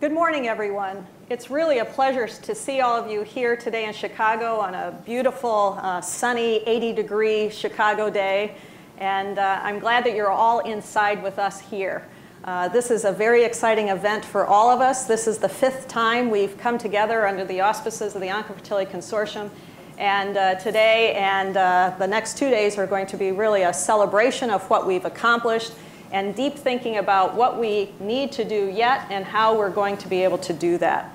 Good morning, everyone. It's really a pleasure to see all of you here today in Chicago on a beautiful, sunny, 80-degree Chicago day. And I'm glad that you're all inside with us here. This is a very exciting event for all of us. This is the 5th time we've come together under the auspices of the Oncofertility Consortium. And today and the next 2 days are going to be really a celebration of what we've accomplished and deep thinking about what we need to do yet and how we're going to be able to do that.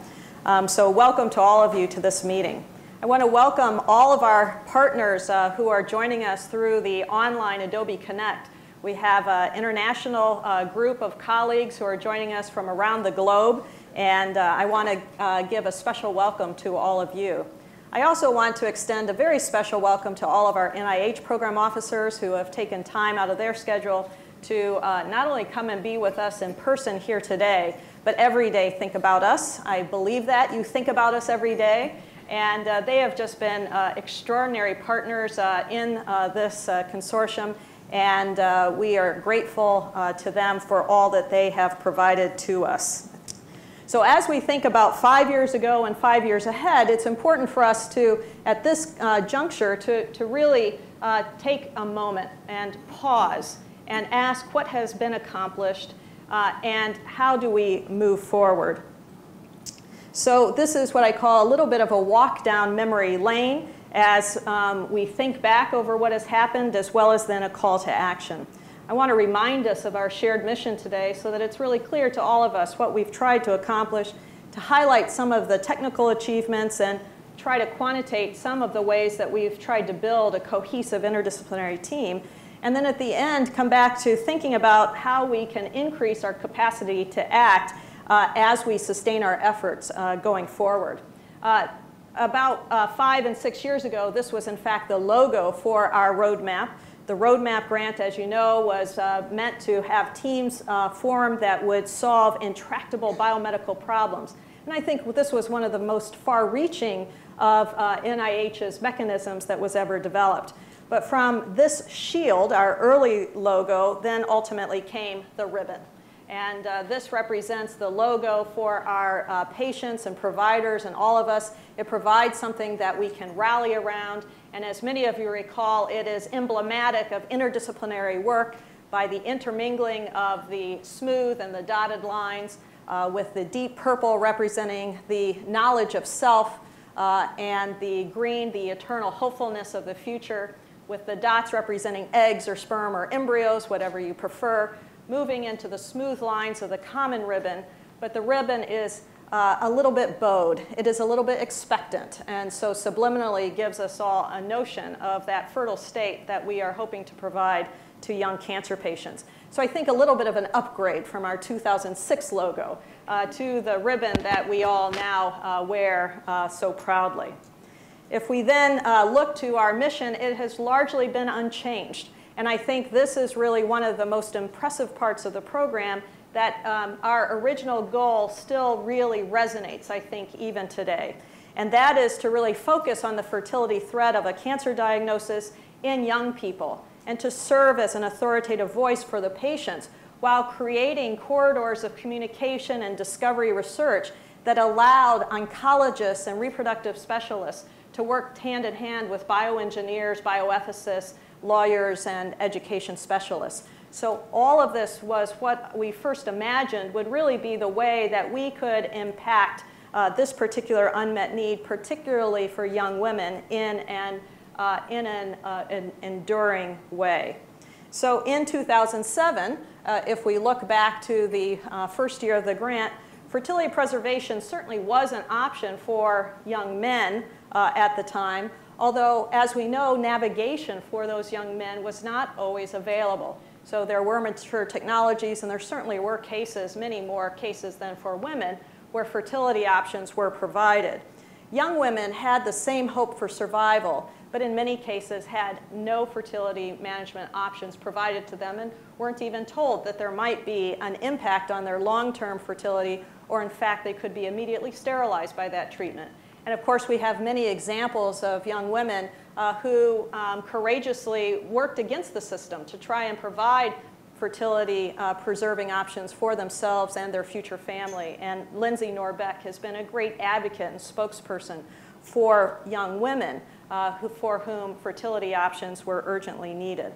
So welcome to all of you to this meeting. I want to welcome all of our partners who are joining us through the online Adobe Connect. We have an international group of colleagues who are joining us from around the globe, and I want to give a special welcome to all of you. I also want to extend a very special welcome to all of our NIH Program Officers who have taken time out of their schedule to not only come and be with us in person here today, but every day think about us. I believe that you think about us every day. And they have just been extraordinary partners in this consortium. And we are grateful to them for all that they have provided to us. So as we think about 5 years ago and 5 years ahead, it's important for us to, at this juncture, to really take a moment and pause and ask what has been accomplished and how do we move forward. So this is what I call a little bit of a walk down memory lane as we think back over what has happened, as well as then a call to action. I want to remind us of our shared mission today so that it's really clear to all of us what we've tried to accomplish, to highlight some of the technical achievements and try to quantitate some of the ways that we've tried to build a cohesive interdisciplinary team. And then at the end, come back to thinking about how we can increase our capacity to act as we sustain our efforts going forward. About 5 and 6 years ago, this was in fact the logo for our roadmap. The roadmap grant, as you know, was meant to have teams formed that would solve intractable biomedical problems. And I think this was one of the most far-reaching of NIH's mechanisms that was ever developed. But from this shield, our early logo, then ultimately came the ribbon. And this represents the logo for our patients and providers and all of us. It provides something that we can rally around. And as many of you recall, it is emblematic of interdisciplinary work by the intermingling of the smooth and the dotted lines with the deep purple representing the knowledge of self and the green, the eternal hopefulness of the future, with the dots representing eggs or sperm or embryos, whatever you prefer, moving into the smooth lines of the common ribbon. But the ribbon is a little bit bowed. It is a little bit expectant, and so subliminally gives us all a notion of that fertile state that we are hoping to provide to young cancer patients. So I think a little bit of an upgrade from our 2006 logo to the ribbon that we all now wear so proudly. If we then look to our mission, it has largely been unchanged. And I think this is really one of the most impressive parts of the program, that our original goal still really resonates, I think, even today. And that is to really focus on the fertility threat of a cancer diagnosis in young people and to serve as an authoritative voice for the patients while creating corridors of communication and discovery research that allowed oncologists and reproductive specialists to work hand in hand with bioengineers, bioethicists, lawyers, and education specialists. So all of this was what we first imagined would really be the way that we could impact this particular unmet need, particularly for young women, in an enduring way. So in 2007, if we look back to the first year of the grant, fertility preservation certainly was an option for young men at the time, although, as we know, navigation for those young men was not always available. So there were mature technologies, and there certainly were cases, many more cases than for women, where fertility options were provided. Young women had the same hope for survival, but in many cases had no fertility management options provided to them and weren't even told that there might be an impact on their long-term fertility, or in fact they could be immediately sterilized by that treatment. And of course we have many examples of young women who courageously worked against the system to try and provide fertility preserving options for themselves and their future family. And Lindsay Norbeck has been a great advocate and spokesperson for young women for whom fertility options were urgently needed.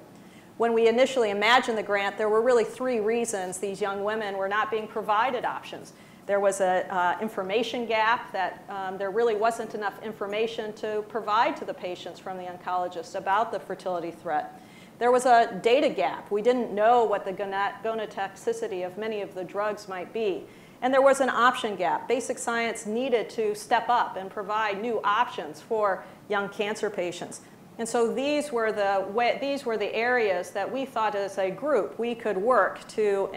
When we initially imagined the grant, there were really 3 reasons these young women were not being provided options. There was an information gap, that there really wasn't enough information to provide to the patients from the oncologist about the fertility threat. There was a data gap. We didn't know what the gonotoxicity of many of the drugs might be. And there was an option gap. Basic science needed to step up and provide new options for young cancer patients. And so these were the areas that we thought as a group we could work to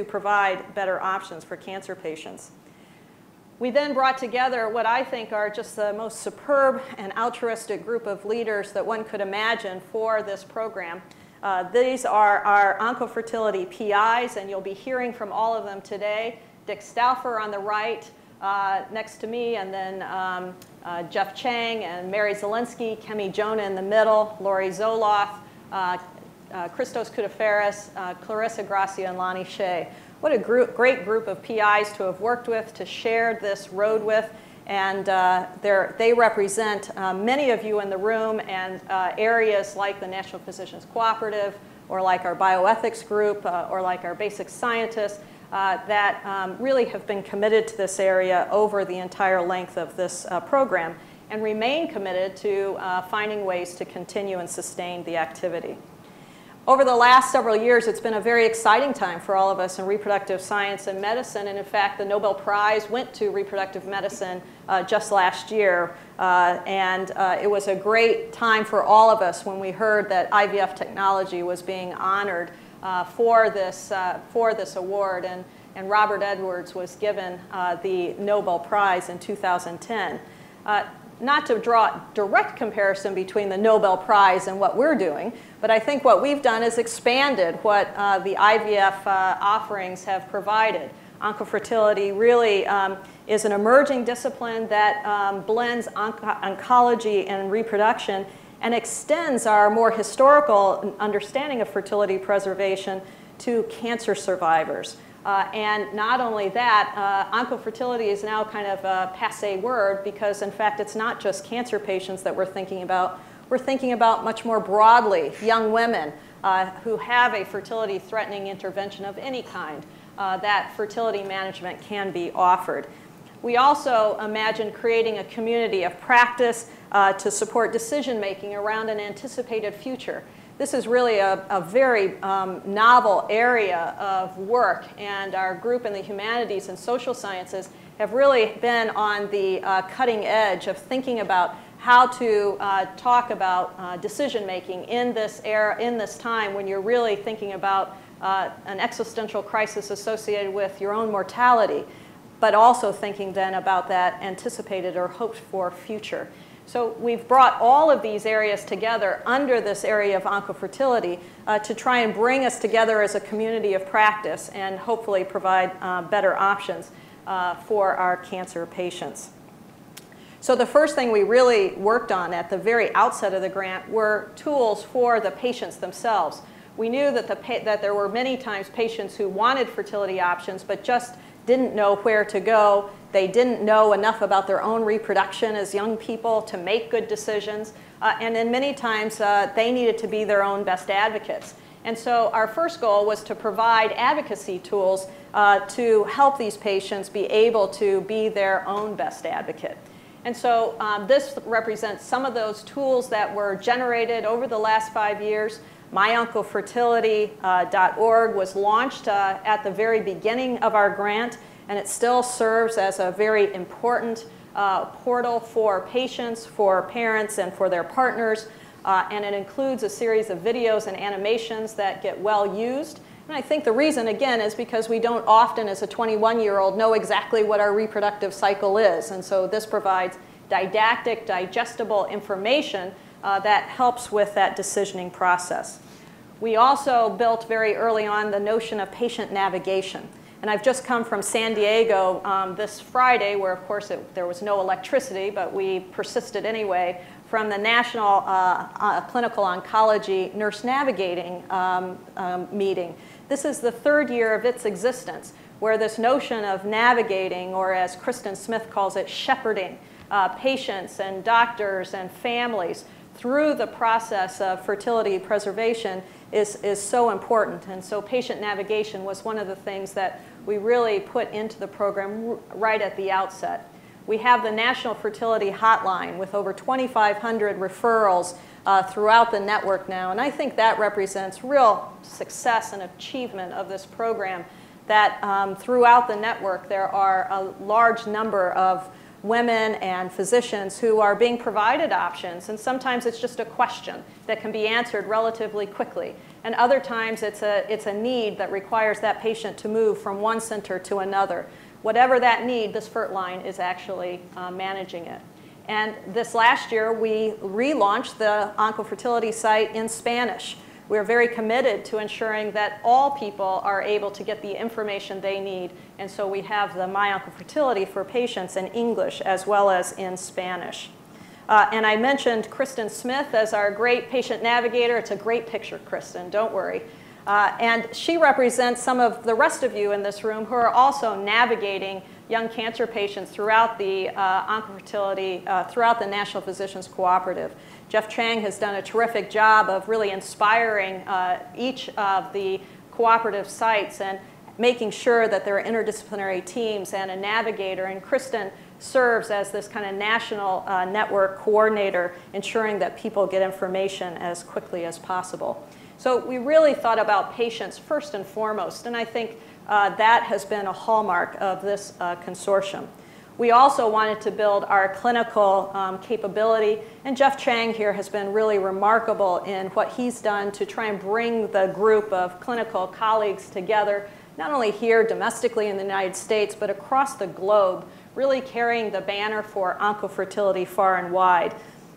provide better options for cancer patients. We then brought together what I think are just the most superb and altruistic group of leaders that one could imagine for this program. These are our Oncofertility PIs, and you'll be hearing from all of them today. Dick Stauffer on the right, next to me, and then Jeff Chang and Mary Zielinski, Kemi Jonah in the middle, Lori Zoloff, Christos Koutaferis, Clarissa Gracia, and Lonnie Shea. What a great group of PIs to have worked with, to share this road with, and they represent many of you in the room, and areas like the National Physicians Cooperative, or like our bioethics group, or like our basic scientists, that really have been committed to this area over the entire length of this program and remain committed to finding ways to continue and sustain the activity. Over the last several years, it's been a very exciting time for all of us in reproductive science and medicine, and in fact, the Nobel Prize went to reproductive medicine just last year, and it was a great time for all of us when we heard that IVF technology was being honored for this award, and Robert Edwards was given the Nobel Prize in 2010. Not to draw direct comparison between the Nobel Prize and what we're doing, but I think what we've done is expanded what the IVF offerings have provided. Oncofertility really is an emerging discipline that blends oncology and reproduction and extends our more historical understanding of fertility preservation to cancer survivors. And not only that, oncofertility is now kind of a passé word because, in fact, it's not just cancer patients that we're thinking about. We're thinking about much more broadly young women who have a fertility-threatening intervention of any kind, that fertility management can be offered. We also imagine creating a community of practice to support decision-making around an anticipated future. This is really a very novel area of work, and our group in the humanities and social sciences have really been on the cutting edge of thinking about how to talk about decision-making in this era, in this time when you're really thinking about an existential crisis associated with your own mortality, but also thinking then about that anticipated or hoped-for future. So we've brought all of these areas together under this area of oncofertility to try and bring us together as a community of practice and hopefully provide better options for our cancer patients. So the first thing we really worked on at the very outset of the grant were tools for the patients themselves. We knew that, that there were many times patients who wanted fertility options but just didn't know where to go. They didn't know enough about their own reproduction as young people to make good decisions. And then many times they needed to be their own best advocates. And so our first goal was to provide advocacy tools to help these patients be able to be their own best advocate. And so this represents some of those tools that were generated over the last 5 years. MyOncofertility.org was launched at the very beginning of our grant, and it still serves as a very important portal for patients, for parents, and for their partners. And it includes a series of videos and animations that get well used. And I think the reason, again, is because we don't often, as a 21-year-old, know exactly what our reproductive cycle is. And so this provides didactic, digestible information that helps with that decisioning process. We also built very early on the notion of patient navigation. And I've just come from San Diego this Friday, where, of course, there was no electricity, but we persisted anyway, from the National Clinical Oncology Nurse Navigating meeting. this is the 3rd year of its existence, where this notion of navigating, or as Kristen Smith calls it, shepherding patients and doctors and families through the process of fertility preservation is so important. And so patient navigation was one of the things that we really put into the program right at the outset. We have the National Fertility Hotline with over 2,500 referrals throughout the network now, and I think that represents real success and achievement of this program, that throughout the network there are a large number of women and physicians who are being provided options, and sometimes it's just a question that can be answered relatively quickly, and other times it's a need that requires that patient to move from one center to another. Whatever that need, this Fertline is actually managing it. And this last year we relaunched the Oncofertility site in Spanish. We're very committed to ensuring that all people are able to get the information they need, and so we have the My Oncofertility for patients in English as well as in Spanish. And I mentioned Kristen Smith as our great patient navigator. It's a great picture, Kristen, don't worry. And she represents some of the rest of you in this room who are also navigating young cancer patients throughout the Oncofertility, throughout the National Physicians Cooperative. Jeff Chang has done a terrific job of really inspiring each of the cooperative sites and making sure that there are interdisciplinary teams and a navigator, and Kristen serves as this kind of national network coordinator, ensuring that people get information as quickly as possible. So we really thought about patients first and foremost, and I think that has been a hallmark of this consortium. We also wanted to build our clinical capability, and Jeff Chang here has been really remarkable in what he's done to try and bring the group of clinical colleagues together, not only here domestically in the United States, but across the globe, really carrying the banner for oncofertility far and wide.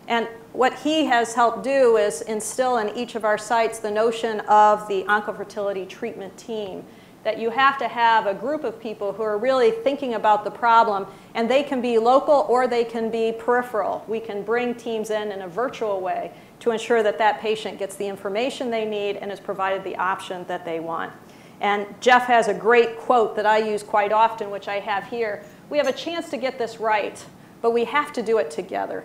And what he has helped do is instill in each of our sites the notion of the oncofertility treatment team, that you have to have a group of people who are really thinking about the problem, and they can be local or they can be peripheral. We can bring teams in a virtual way to ensure that that patient gets the information they need and is provided the option that they want. And Jeff has a great quote that I use quite often, which I have here. We have a chance to get this right, but we have to do it together.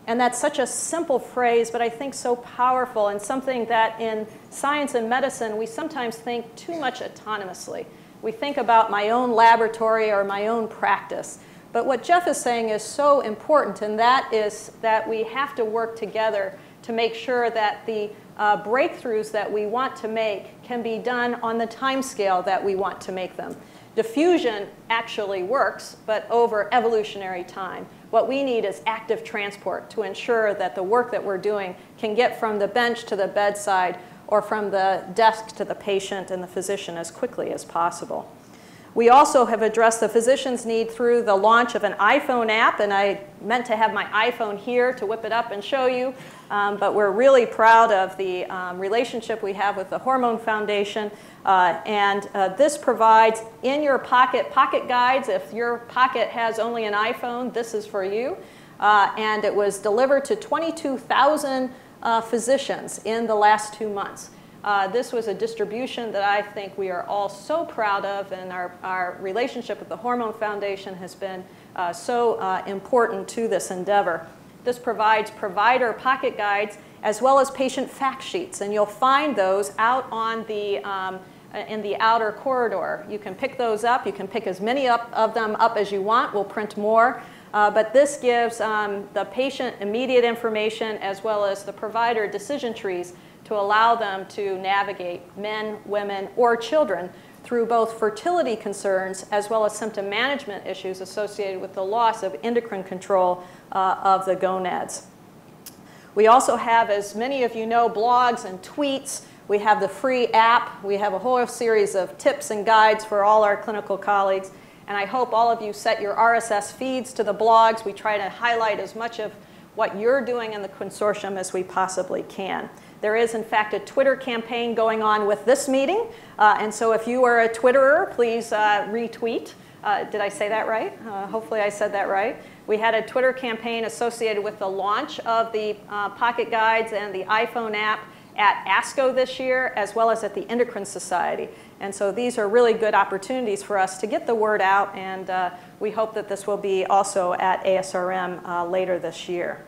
And that's such a simple phrase, but I think so powerful, and something that in science and medicine we sometimes think too much autonomously. We think about my own laboratory or my own practice. But what Jeff is saying is so important, and that is that we have to work together to make sure that the breakthroughs that we want to make can be done on the time scale that we want to make them. Diffusion actually works, but over evolutionary time. What we need is active transport to ensure that the work that we're doing can get from the bench to the bedside or from the desk to the patient and the physician as quickly as possible. We also have addressed the physician's need through the launch of an iPhone app, and I meant to have my iPhone here to whip it up and show you, but we're really proud of the relationship we have with the Hormone Foundation, and this provides in your pocket guides. If your pocket has only an iPhone, this is for you, and it was delivered to 22,000 physicians in the last 2 months. This was a distribution that I think we are all so proud of, and our relationship with the Hormone Foundation has been so important to this endeavor. This provides provider pocket guides as well as patient fact sheets, and you'll find those out on the in the outer corridor. You can pick those up. You can pick as many of them up as you want. We'll print more. But this gives the patient immediate information as well as the provider decision trees to allow them to navigate men, women, or children through both fertility concerns as well as symptom management issues associated with the loss of endocrine control of the gonads. We also have, as many of you know, blogs and tweets. We have the free app. We have a whole series of tips and guides for all our clinical colleagues. And I hope all of you set your RSS feeds to the blogs. We try to highlight as much of what you're doing in the consortium as we possibly can. There is, in fact, a Twitter campaign going on with this meeting. And so if you are a Twitterer, please retweet. Did I say that right? Hopefully I said that right. We had a Twitter campaign associated with the launch of the Pocket Guides and the iPhone app. at ASCO this year, as well as at the Endocrine Society. And so these are really good opportunities for us to get the word out, and we hope that this will be also at ASRM later this year.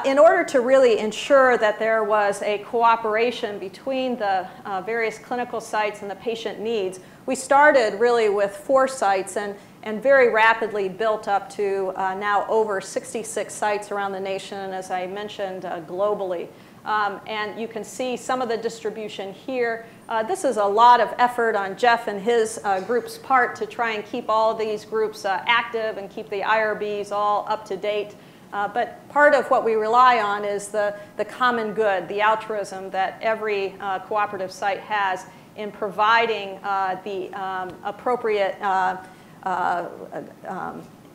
In order to really ensure that there was a cooperation between the various clinical sites and the patient needs, we started really with 4 sites and very rapidly built up to now over 66 sites around the nation, and as I mentioned, globally. And you can see some of the distribution here. This is a lot of effort on Jeff and his group's part to try and keep all of these groups active and keep the IRBs all up to date. But part of what we rely on is the common good, the altruism that every cooperative site has in providing the appropriate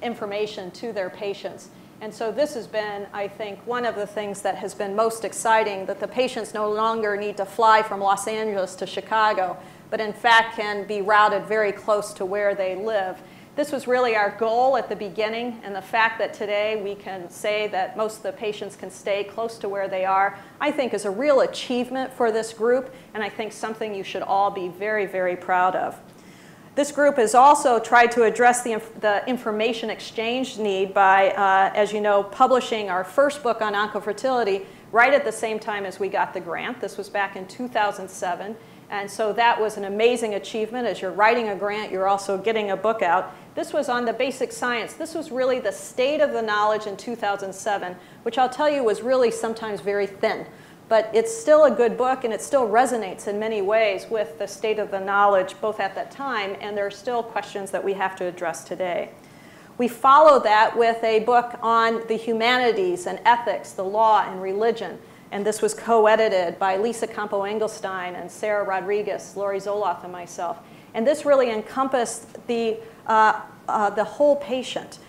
information to their patients. And so this has been, I think, one of the things that has been most exciting, that the patients no longer need to fly from Los Angeles to Chicago, but in fact can be routed very close to where they live. This was really our goal at the beginning, and the fact that today we can say that most of the patients can stay close to where they are, I think is a real achievement for this group, and I think something you should all be very, very proud of. This group has also tried to address the information exchange need by, as you know, publishing our first book on oncofertility right at the same time as we got the grant. This was back in 2007. And so that was an amazing achievement. As you're writing a grant, you're also getting a book out. This was on the basic science. This was really the state of the knowledge in 2007, which I'll tell you was really sometimes very thin. But it's still a good book, and it still resonates in many ways with the state of the knowledge, both at that time, and there are still questions that we have to address today. We follow that with a book on the humanities and ethics, the law and religion. And this was co-edited by Lisa Campo-Engelstein and Sarah Rodriguez, Lori Zoloth, and myself. And this really encompassed the whole patient,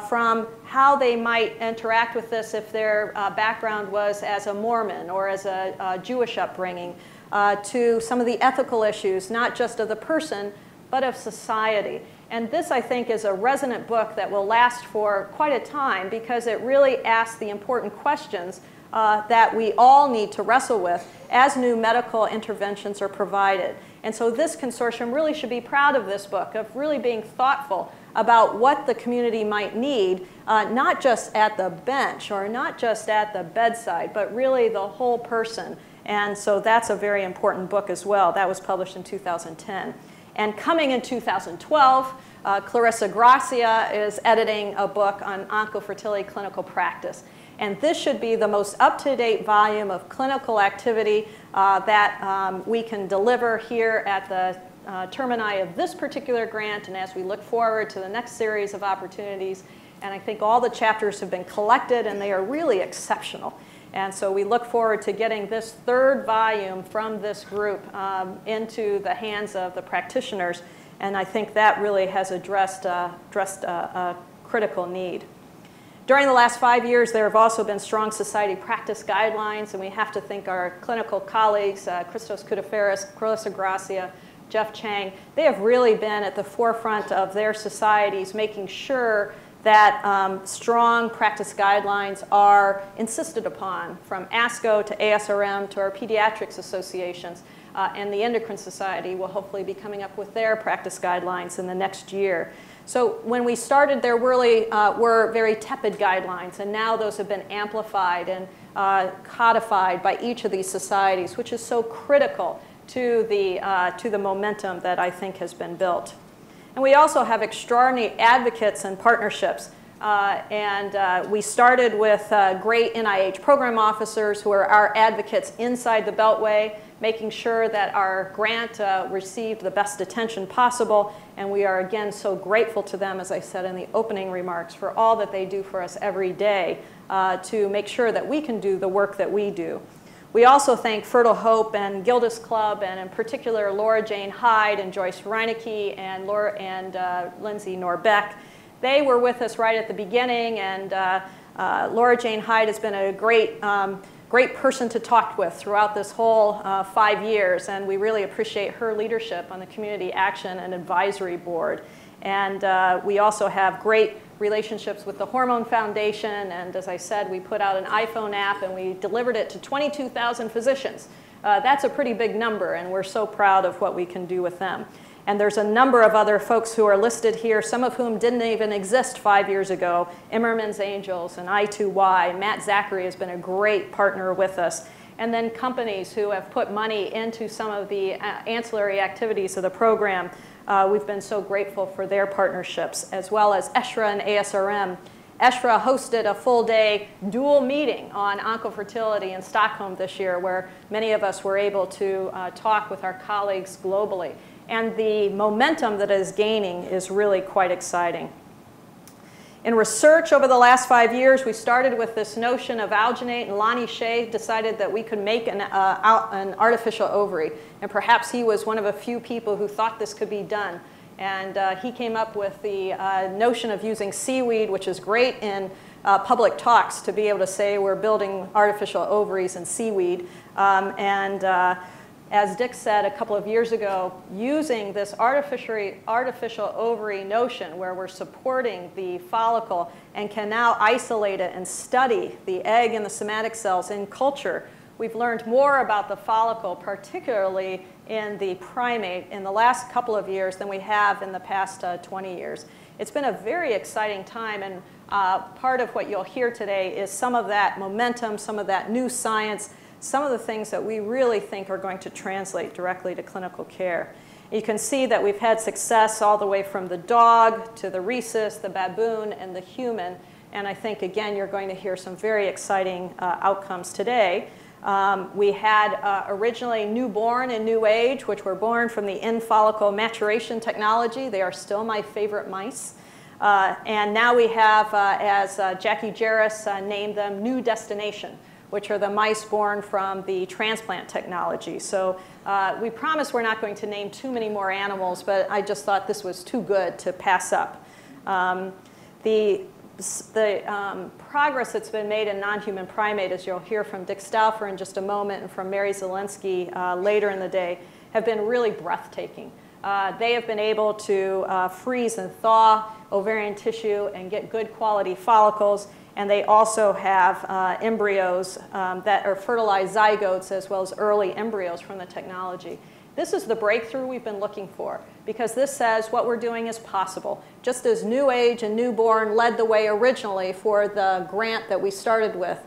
from how they might interact with this if their background was as a Mormon or as a Jewish upbringing, to some of the ethical issues, not just of the person, but of society. And this, I think, is a resonant book that will last for quite a time, because it really asks the important questions that we all need to wrestle with as new medical interventions are provided. And so this consortium really should be proud of this book, of really being thoughtful about what the community might need, not just at the bench or not just at the bedside, but really the whole person. And so that's a very important book as well. That was published in 2010. And coming in 2012, Clarissa Gracia is editing a book on oncofertility clinical practice. And this should be the most up-to-date volume of clinical activity that we can deliver here at the termini of this particular grant, and as we look forward to the next series of opportunities. And I think all the chapters have been collected, and they are really exceptional. And so we look forward to getting this 3rd volume from this group into the hands of the practitioners. And I think that really has addressed a critical need. During the last 5 years, there have also been strong society practice guidelines, and we have to thank our clinical colleagues, Christos Koudaferis, Clarissa Gracia, Jeff Chang. They have really been at the forefront of their societies, making sure that strong practice guidelines are insisted upon, from ASCO to ASRM to our pediatrics associations. And the Endocrine Society will hopefully be coming up with their practice guidelines in the next year. So when we started, there really were very tepid guidelines, and now those have been amplified and codified by each of these societies, which is so critical to the momentum that I think has been built. And we also have extraordinary advocates and partnerships. We started with great NIH Program Officers who are our advocates inside the Beltway, making sure that our grant received the best attention possible. And we are, again, so grateful to them, as I said in the opening remarks, for all that they do for us every day to make sure that we can do the work that we do. We also thank Fertile Hope and Gilda's Club, and in particular Laura Jane Hyde and Joyce Reinecke and Lindsay Norbeck. They were with us right at the beginning, and Laura Jane Hyde has been a great person to talk with throughout this whole 5 years, and we really appreciate her leadership on the Community Action and Advisory Board. And we also have great relationships with the Hormone Foundation, and as I said, we put out an iPhone app and we delivered it to 22,000 physicians. That's a pretty big number, and we're so proud of what we can do with them. And there's a number of other folks who are listed here, some of whom didn't even exist 5 years ago. Immerman's Angels and I2Y. Matt Zachary has been a great partner with us. And then companies who have put money into some of the ancillary activities of the program. We've been so grateful for their partnerships, as well as ESHRA and ASRM. ESHRA hosted a full-day dual meeting on oncofertility in Stockholm this year, where many of us were able to talk with our colleagues globally. And the momentum that is gaining is really quite exciting. In research over the last 5 years, we started with this notion of alginate, and Lonnie Shea decided that we could make an artificial ovary. And perhaps he was one of a few people who thought this could be done. And he came up with the notion of using seaweed, which is great in public talks to be able to say we're building artificial ovaries in seaweed. As Dick said a couple of years ago, using this artificial ovary notion where we're supporting the follicle and can now isolate it and study the egg and the somatic cells in culture, we've learned more about the follicle, particularly in the primate, in the last couple of years than we have in the past 20 years. It's been a very exciting time, and part of what you'll hear today is some of that momentum, some of that new science, some of the things that we really think are going to translate directly to clinical care. You can see that we've had success all the way from the dog to the rhesus, the baboon, and the human. And I think, again, you're going to hear some very exciting outcomes today. We had originally newborn and new age, which were born from the in-follicle maturation technology. They are still my favorite mice. And now we have, as Jackie Jarris named them, new destination, which are the mice born from the transplant technology. So we promise we're not going to name too many more animals, but I just thought this was too good to pass up. The progress that's been made in non-human primate, as you'll hear from Dick Stauffer in just a moment and from Mary Zielinski later in the day, have been really breathtaking. They have been able to freeze and thaw ovarian tissue and get good quality follicles. And they also have embryos that are fertilized zygotes as well as early embryos from the technology. This is the breakthrough we've been looking for, because this says what we're doing is possible. Just as New Age and Newborn led the way originally for the grant that we started with,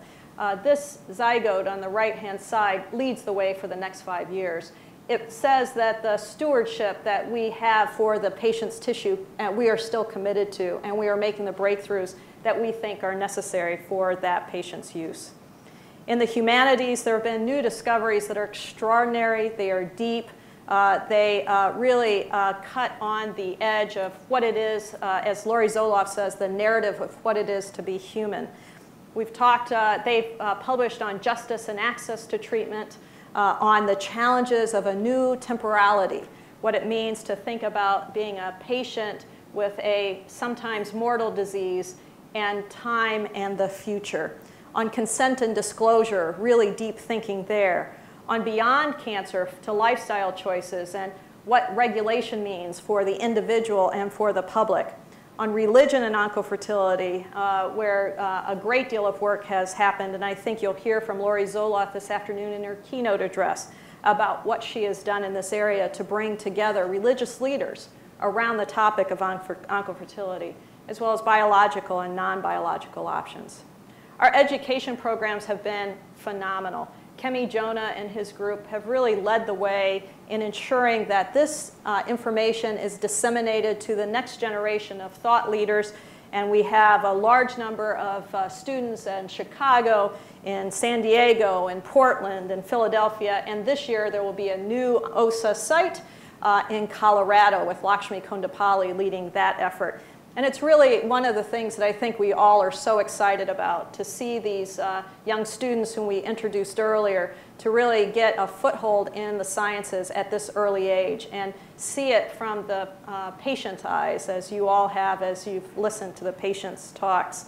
this zygote on the right-hand side leads the way for the next 5 years. It says that the stewardship that we have for the patient's tissue, we are still committed to, and we are making the breakthroughs that we think are necessary for that patient's use. In the humanities, there have been new discoveries that are extraordinary. They are deep. They really cut on the edge of what it is, as Lori Zoloff says, the narrative of what it is to be human. We've talked, they've published on justice and access to treatment, on the challenges of a new temporality, what it means to think about being a patient with a sometimes mortal disease, and time and the future. On consent and disclosure, really deep thinking there. On beyond cancer to lifestyle choices and what regulation means for the individual and for the public. On religion and oncofertility, where a great deal of work has happened, and I think you'll hear from Lori Zoloff this afternoon in her keynote address about what she has done in this area to bring together religious leaders around the topic of oncofertility, as well as biological and non-biological options. Our education programs have been phenomenal. Kemi Jonah and his group have really led the way in ensuring that this information is disseminated to the next generation of thought leaders. And we have a large number of students in Chicago, in San Diego, in Portland, in Philadelphia. And this year there will be a new OSA site in Colorado with Lakshmi Kondapalli leading that effort. And it's really one of the things that I think we all are so excited about, to see these young students whom we introduced earlier to really get a foothold in the sciences at this early age and see it from the patient's eyes, as you all have as you've listened to the patient's talks.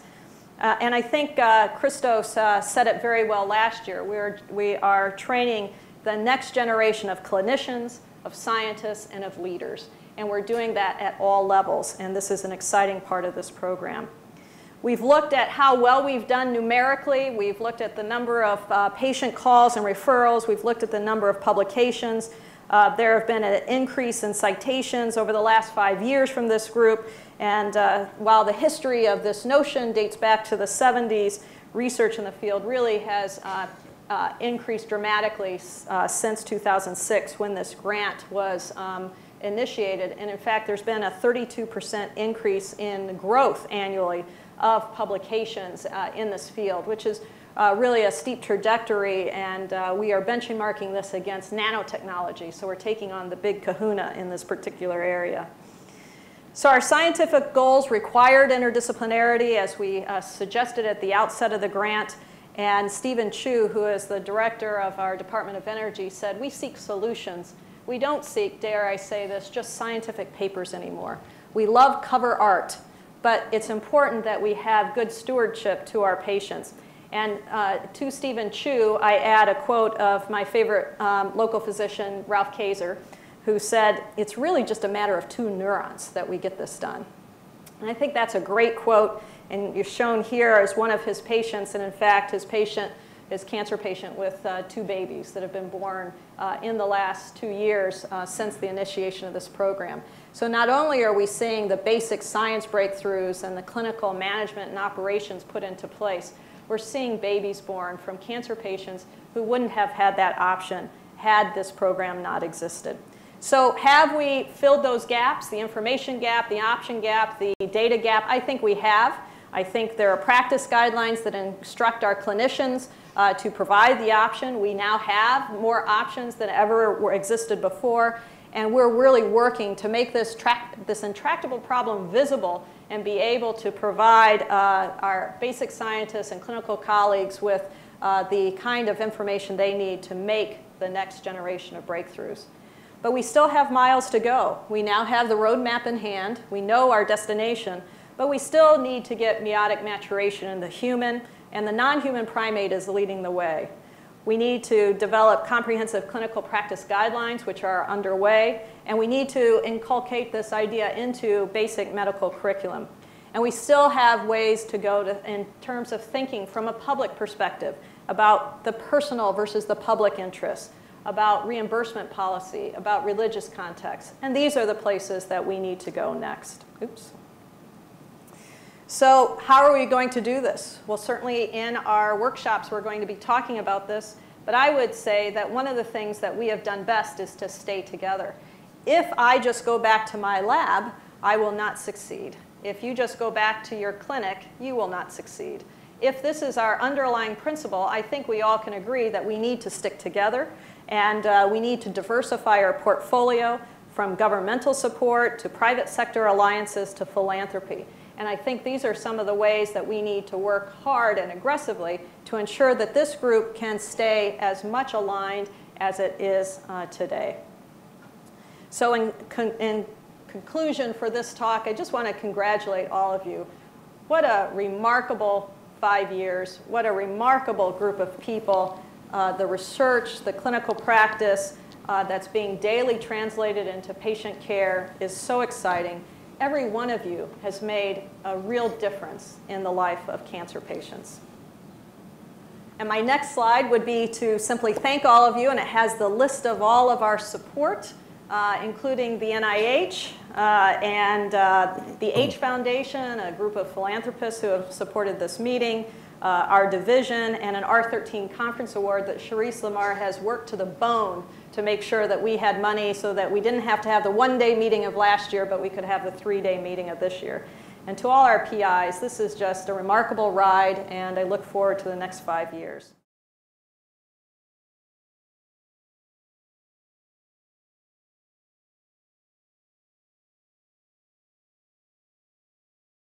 And I think Christos said it very well last year. We are training the next generation of clinicians, of scientists, and of leaders. and we're doing that at all levels, and this is an exciting part of this program. We've looked at how well we've done numerically. We've looked at the number of patient calls and referrals. We've looked at the number of publications. There have been an increase in citations over the last 5 years from this group, and while the history of this notion dates back to the 70s, research in the field really has increased dramatically since 2006 when this grant was initiated. And in fact, there's been a 32% increase in growth annually of publications in this field, which is really a steep trajectory, and we are benchmarking this against nanotechnology, so we're taking on the big kahuna in this particular area. So our scientific goals required interdisciplinarity, as we suggested at the outset of the grant, and Stephen Chu, who is the director of our Department of Energy, said, we seek solutions. We don't seek, dare I say this, just scientific papers anymore. We love cover art, but it's important that we have good stewardship to our patients. And to Stephen Chu, I add a quote of my favorite local physician, Ralph Kaiser, who said, it's really just a matter of 2 neurons that we get this done. And I think that's a great quote, and you're shown here as one of his patients, and in fact, his cancer patient with 2 babies that have been born in the last 2 years since the initiation of this program. So not only are we seeing the basic science breakthroughs and the clinical management and operations put into place, we're seeing babies born from cancer patients who wouldn't have had that option had this program not existed. So have we filled those gaps, the information gap, the option gap, the data gap? I think we have. I think there are practice guidelines that instruct our clinicians to provide the option. We now have more options than ever existed before, and we're really working to make this intractable problem visible and be able to provide our basic scientists and clinical colleagues with the kind of information they need to make the next generation of breakthroughs. But we still have miles to go. We now have the roadmap in hand. We know our destination, but we still need to get meiotic maturation in the human, and the non-human primate is leading the way. We need to develop comprehensive clinical practice guidelines, which are underway, and we need to inculcate this idea into basic medical curriculum. And we still have ways to go in terms of thinking from a public perspective about the personal versus the public interest, about reimbursement policy, about religious context. And these are the places that we need to go next. Oops. So how are we going to do this? Well, certainly in our workshops we're going to be talking about this, but I would say that one of the things that we have done best is to stay together. If I just go back to my lab, I will not succeed. If you just go back to your clinic, you will not succeed. If this is our underlying principle, I think we all can agree that we need to stick together, and we need to diversify our portfolio from governmental support to private sector alliances to philanthropy. And I think these are some of the ways that we need to work hard and aggressively to ensure that this group can stay as much aligned as it is today. So in conclusion for this talk, I just want to congratulate all of you. What a remarkable 5 years. What a remarkable group of people. The research, the clinical practice that's being daily translated into patient care is so exciting. Every one of you has made a real difference in the life of cancer patients. And my next slide would be to simply thank all of you, and it has the list of all of our support, including the NIH and the H Foundation, a group of philanthropists who have supported this meeting, our division, and an R13 conference award that Charisse Lamar has worked to the bone to make sure that we had money so that we didn't have to have the one-day meeting of last year, but we could have the 3-day meeting of this year. And to all our PIs, this is just a remarkable ride, and I look forward to the next 5 years.